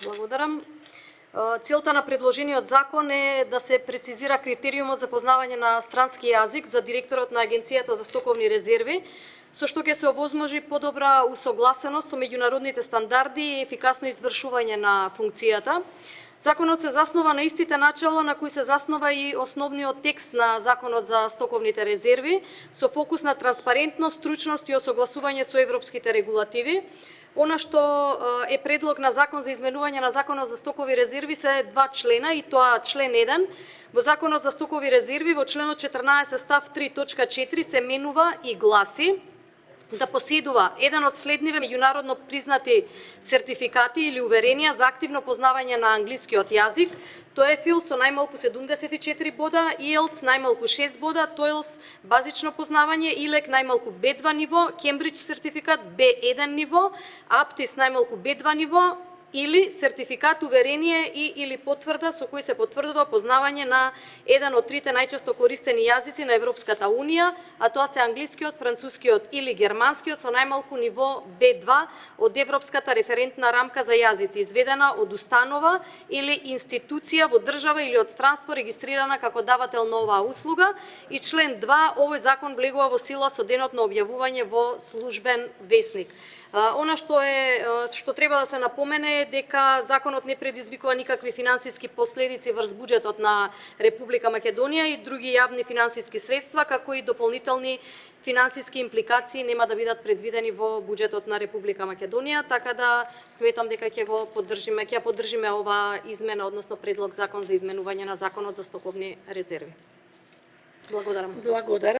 Благодарам. Целта на предложениот закон е да се прецизира критериумот за познавање на странски јазик за директорот на Агенцијата за стоковни резерви, со што ќе се овозможи подобра усогласеност со меѓународните стандарди и ефикасно извршување на функцијата. Законот се заснова на истите начала на кои се заснова и основниот текст на Законот за стоковните резерви, со фокус на транспарентност, стручност и осогласување со европските регулативи. Она што е предлог на закон за изменување на Законот за стокови резерви се два члена, и тоа член 1 во Законот за стокови резерви во членот 14 став 3 точка 4 се менува и гласи да поседува еден од следниве меѓународно признати сертификати или уверенија за активно познавање на англискиот јазик, TOEFL со најмалку 74 бода, IELTS најмалку 6 бода, TOELTS базично познавање, ILEC најмалку B2 ниво, Cambridge сертификат B1 ниво, APTIS најмалку B2 ниво, или сертификат, уверение и или потврда со кој се потврдува познавање на еден од трите најчесто користени јазици на Европската Унија, а тоа се англискиот, францускиот или германскиот со најмалку ниво B2 од Европската референтна рамка за јазици, изведена од установа или институција во држава или од странство регистрирана како давател на оваа услуга. И член 2, овој закон влегува во сила со денот на објавување во службен весник. Она што треба да се напомене е дека законот не предизвикува никакви финансиски последици врз буџетот на Република Македонија и други јавни финансиски средства, како и дополнителни финансиски импликации нема да бидат предвидени во буџетот на Република Македонија, така да сметам дека ќе поддржиме ова измена, односно предлог закон за изменување на Законот за стоковни резерви. Благодарам.